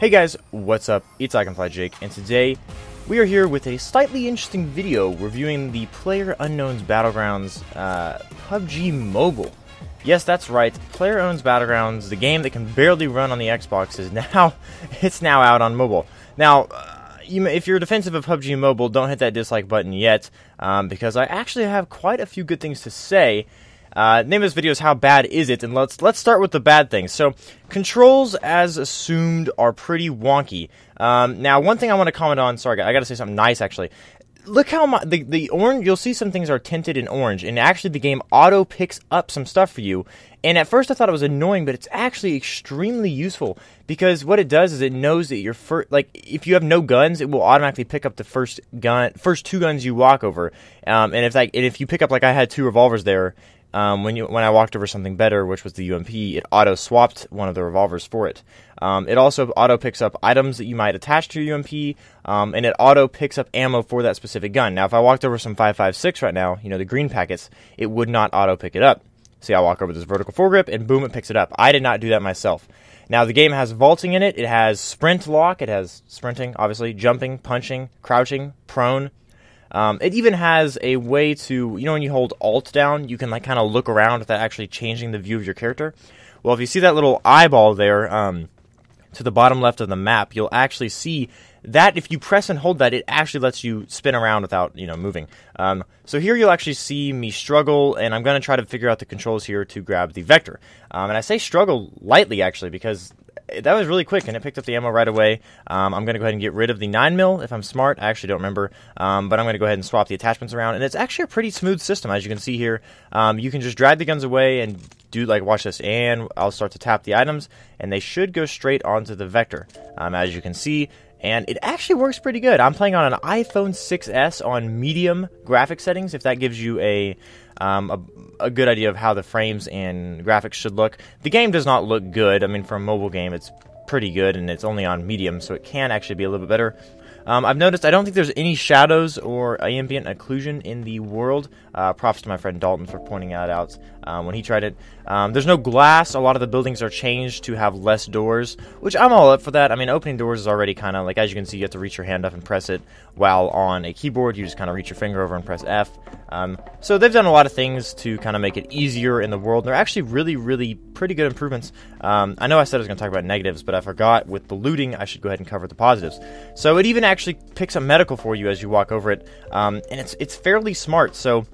Hey guys, what's up? It's Jake, and today we are here with a slightly interesting video reviewing the Player Unknown Battlegrounds PUBG Mobile. Yes, that's right. Player Unknown Battlegrounds, the game that can barely run on the Xbox, is now out on mobile. Now, if you're defensive of PUBG Mobile, don't hit that dislike button yet, because I actually have quite a few good things to say. Name of this video is How Bad Is It? And let's start with the bad things. So, controls, as assumed, are pretty wonky. Now, one thing I want to comment on, sorry, I gotta say something nice, actually. Look how the orange, you'll see some things are tinted in orange, and actually the game auto picks up some stuff for you. And at first I thought it was annoying, but it's actually extremely useful, because what it does is it knows that your if you have no guns, it will automatically pick up the first two guns you walk over. And if you pick up, like I had 2 revolvers there, when I walked over something better, which was the UMP, it auto-swapped one of the revolvers for it. It also auto-picks up items that you might attach to your UMP, and it auto-picks up ammo for that specific gun. Now, if I walked over some 5.56 right now, you know, the green packets, it would not auto-pick it up. See, I walk over this vertical foregrip, and boom, it picks it up. I did not do that myself. Now, the game has vaulting in it. It has sprint lock. It has sprinting, obviously, jumping, punching, crouching, prone. It even has a way to, you know, when you hold Alt down, you can like kind of look around without actually changing the view of your character. Well, if you see that little eyeball there to the bottom left of the map, you'll actually see that if you press and hold that, it actually lets you spin around without, you know, moving. So here you'll actually see me struggle, and I'm going to try to figure out the controls here to grab the vector. And I say struggle lightly, actually, because that was really quick, and it picked up the ammo right away. I'm going to go ahead and get rid of the 9mm if I'm smart. I actually don't remember, but I'm going to go ahead and swap the attachments around, and it's actually a pretty smooth system, as you can see here. You can just drag the guns away and do, like, watch this, and I'll start to tap the items, and they should go straight onto the vector, as you can see. And it actually works pretty good. I'm playing on an iPhone 6s on medium graphic settings, if that gives you a good idea of how the frames and graphics should look. The game does not look good. I mean, for a mobile game, it's pretty good, and it's only on medium, so it can actually be a little bit better. I've noticed I don't think there's any shadows or ambient occlusion in the world. Props to my friend Dalton for pointing that out when he tried it. There's no glass. A lot of the buildings are changed to have less doors, which I'm all up for that. I mean, opening doors is already kind of like, as you can see, you have to reach your hand up and press it, while on a keyboard you just kind of reach your finger over and press F. So they've done a lot of things to kind of make it easier in the world. They're actually really pretty good improvements. I know I said I was going to talk about negatives, but I forgot. With the looting, I should go ahead and cover the positives. So it even actually picks up medical for you as you walk over it, and it's fairly smart. So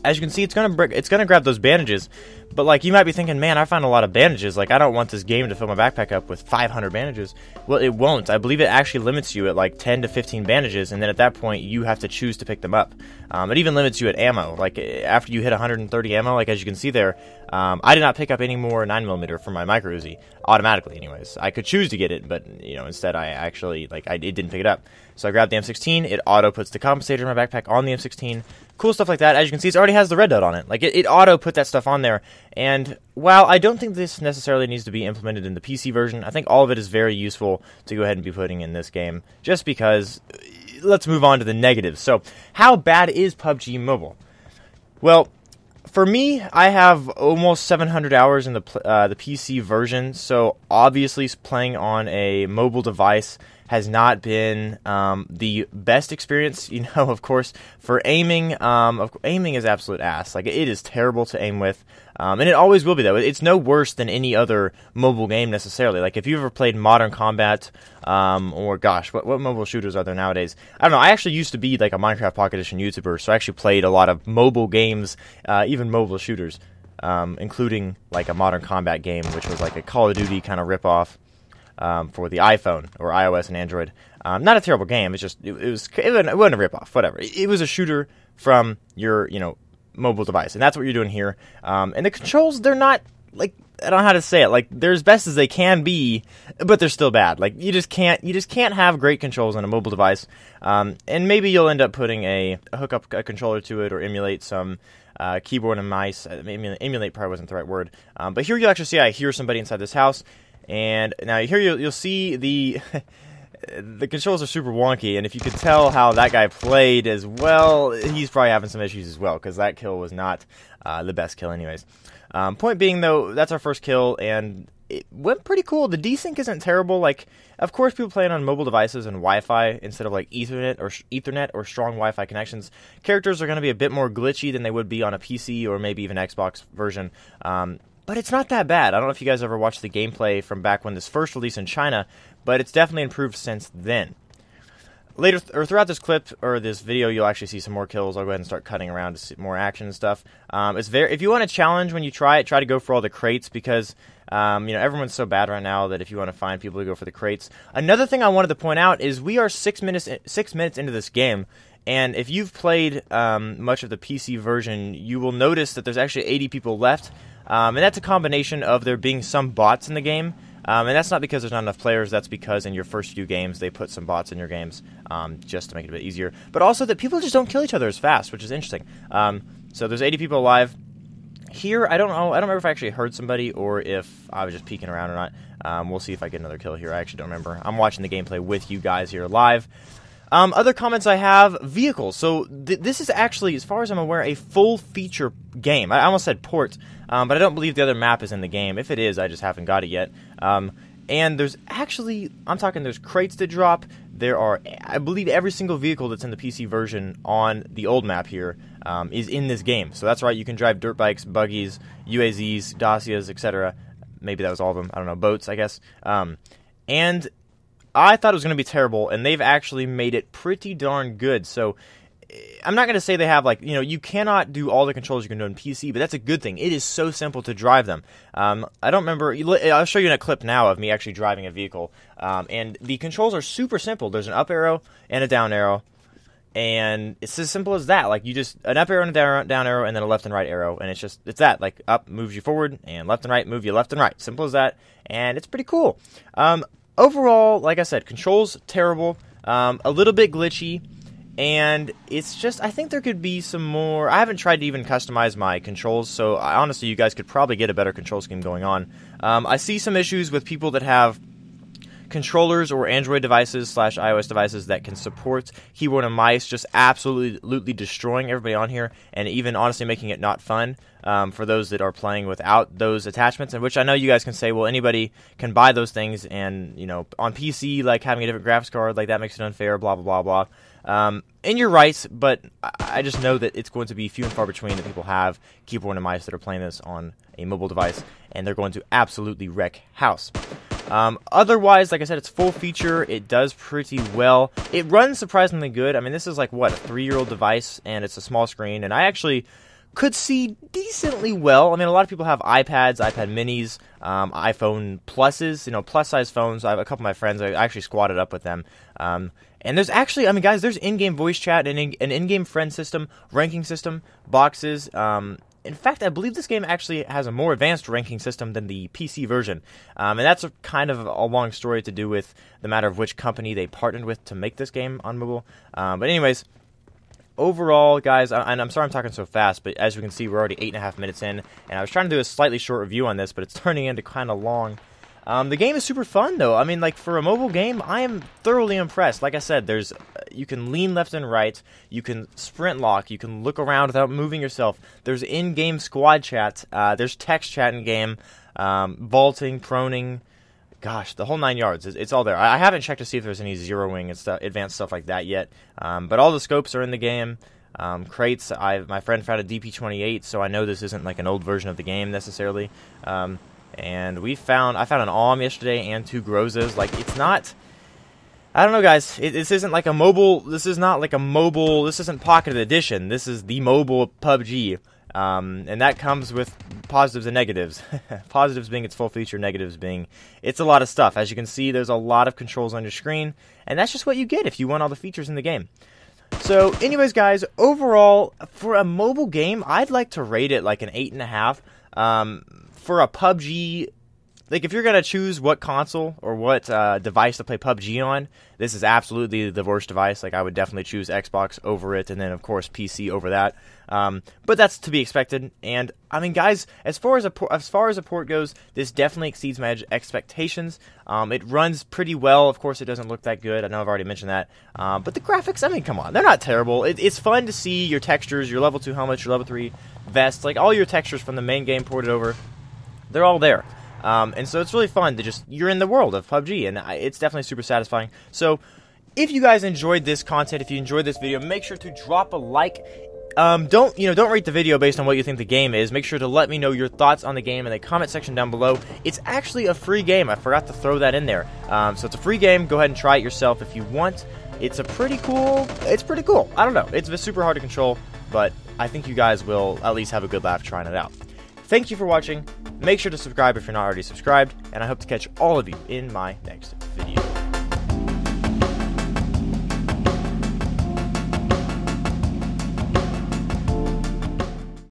as you can see, it's gonna grab those bandages. But, like, you might be thinking, man, I found a lot of bandages. Like, I don't want this game to fill my backpack up with 500 bandages. Well, it won't. I believe it actually limits you at, like, 10 to 15 bandages, and then at that point, you have to choose to pick them up. It even limits you at ammo. Like, after you hit 130 ammo, like, as you can see there, I did not pick up any more 9mm for my micro Uzi, automatically, anyways. I could choose to get it, but, you know, instead, I actually, like, it didn't pick it up. So I grabbed the M16, it auto puts the compensator in my backpack on the M16, cool stuff like that. As you can see, it already has the red dot on it. Like, it auto put that stuff on there, and while I don't think this necessarily needs to be implemented in the PC version, I think all of it is very useful to go ahead and be putting in this game, just because. Let's move on to the negatives. So, how bad is PUBG Mobile? Well, for me, I have almost 700 hours in the PC version, so obviously playing on a mobile device has not been the best experience. You know, of course, for aiming, aiming is absolute ass. Like, it is terrible to aim with, and it always will be, though. It's no worse than any other mobile game, necessarily. Like, if you've ever played Modern Combat, or, gosh, what mobile shooters are there nowadays? I don't know. I actually used to be, like, a Minecraft Pocket Edition YouTuber, so I actually played a lot of mobile games, even mobile shooters, including, like, a Modern Combat game, which was, like, a Call of Duty kind of ripoff. For the iPhone or iOS and Android. Not a terrible game. It's just it wasn't a ripoff. Whatever. It was a shooter from your mobile device, and that's what you're doing here. And the controls, they're not, like, I don't know how to say it. Like, they're as best as they can be, but they're still bad. Like, you just can't have great controls on a mobile device. And maybe you'll end up putting hook up a controller to it or emulate some keyboard and mice. Emulate probably wasn't the right word. But here you'll actually see I hear somebody inside this house. And now here you'll see the controls are super wonky, and if you could tell how that guy played as well, he's probably having some issues as well, because that kill was not the best kill anyways. Point being, though, that's our first kill, and it went pretty cool. The desync isn't terrible. Like, of course, people playing on mobile devices and Wi-Fi instead of like Ethernet or strong Wi-Fi connections. Characters are going to be a bit more glitchy than they would be on a PC or maybe even Xbox version. But it's not that bad. I don't know if you guys ever watched the gameplay from back when this first released in China, but it's definitely improved since then. Later, or throughout this clip or this video, you'll actually see some more kills. I'll go ahead and start cutting around to see more action and stuff. If you want a challenge when you try it, try to go for all the crates because everyone's so bad right now that if you want to find people to go for the crates. Another thing I wanted to point out is we are 6 minutes into this game, and if you've played much of the PC version, you will notice that there's actually 80 people left, and that's a combination of there being some bots in the game. And that's not because there's not enough players, that's because in your first few games they put some bots in your games just to make it a bit easier. But also that people just don't kill each other as fast, which is interesting. So there's 80 people alive. Here, I don't know, I don't remember if I actually heard somebody or if I was just peeking around or not. We'll see if I get another kill here, I actually don't remember. I'm watching the gameplay with you guys here live. Other comments I have, vehicles. So this is actually, as far as I'm aware, a full feature game. I almost said port, but I don't believe the other map is in the game. If it is, I just haven't got it yet. And there's actually, there's crates to drop. There are, I believe every single vehicle that's in the PC version on the old map here is in this game. So that's right, you can drive dirt bikes, buggies, UAZs, Dacias, etc. Maybe that was all of them. I don't know, boats, I guess. And I thought it was going to be terrible, and they've actually made it pretty darn good. So I'm not going to say they have, you cannot do all the controls you can do on PC, but that's a good thing. It is so simple to drive them. I don't remember, I'll show you in a clip now of me actually driving a vehicle, and the controls are super simple. There's an up arrow and a down arrow, and it's as simple as that. Like, you just, an up arrow and a down arrow, and then a left and right arrow, and it's that. Like, up moves you forward, and left and right move you left and right. Simple as that, and it's pretty cool. Overall, like I said, controls terrible, a little bit glitchy, and it's just, I think there could be some more. I haven't tried to even customize my controls, so honestly, you guys could probably get a better control scheme going on. I see some issues with people that have controllers or Android devices / iOS devices that can support keyboard and mice, just absolutely destroying everybody on here, and even honestly making it not fun for those that are playing without those attachments. And which I know you guys can say, well, anybody can buy those things, and on PC, like having a different graphics card, like that makes it unfair, blah blah blah blah. And you're right, but I just know that it's going to be few and far between that people have keyboard and mice that are playing this on a mobile device, and they're going to absolutely wreck house. Otherwise, like I said, it's full feature. It does pretty well. It runs surprisingly good. I mean, this is like, what, a 3-year-old device, and it's a small screen, and I actually could see decently well. I mean, a lot of people have iPads, iPad minis, iPhone pluses, plus-size phones. I have a couple of my friends, I actually squatted up with them. And there's actually, I mean, guys, there's in-game voice chat, an in-game friend system, ranking system, boxes. In fact, I believe this game actually has a more advanced ranking system than the PC version. And that's kind of a long story to do with the matter of which company they partnered with to make this game on mobile. But anyways, overall, guys, and I'm sorry I'm talking so fast, but as you can see, we're already 8.5 minutes in. And I was trying to do a slightly short review on this, but it's turning into kind of long. The game is super fun, though. I mean, like, for a mobile game, I am thoroughly impressed. Like I said, you can lean left and right, you can sprint lock, you can look around without moving yourself. There's in-game squad chat, there's text chat in-game, vaulting, proning, gosh, the whole 9 yards. It's all there. I haven't checked to see if there's any zeroing and stuff, advanced stuff like that yet, but all the scopes are in the game. Crates, my friend found a DP28, so I know this isn't like an old version of the game necessarily. And I found an Alm yesterday and 2 Grozas. Like, it's not, I don't know, guys. This isn't like a mobile. This is not like a mobile. This isn't Pocket Edition. This is the mobile PUBG, and that comes with positives and negatives. Positives being its full feature, negatives being it's a lot of stuff. As you can see, there's a lot of controls on your screen, and that's just what you get if you want all the features in the game. So, anyways, guys, overall, for a mobile game, I'd like to rate it like an 8.5. For a PUBG, like, if you're going to choose what console or what device to play PUBG on, this is absolutely the worst device. Like, I would definitely choose Xbox over it, and then, of course, PC over that. But that's to be expected. And, I mean, guys, as far as a port goes, this definitely exceeds my expectations. It runs pretty well. Of course, it doesn't look that good. I know I've already mentioned that. But the graphics, I mean, come on. They're not terrible. It's fun to see your textures, your level 2 helmets, your level 3 vests, like all your textures from the main game ported over. They're all there. And so it's really fun to just, you're in the world of PUBG, and it's definitely super satisfying. So if you guys enjoyed this content, if you enjoyed this video, make sure to drop a like. Don't rate the video based on what you think the game is. Make sure to let me know your thoughts on the game in the comment section down below. It's actually a free game. I forgot to throw that in there. So it's a free game. Go ahead and try it yourself if you want. It's pretty cool. I don't know. It's super hard to control, but I think you guys will at least have a good laugh trying it out. Thank you for watching. Make sure to subscribe if you're not already subscribed, and I hope to catch all of you in my next video.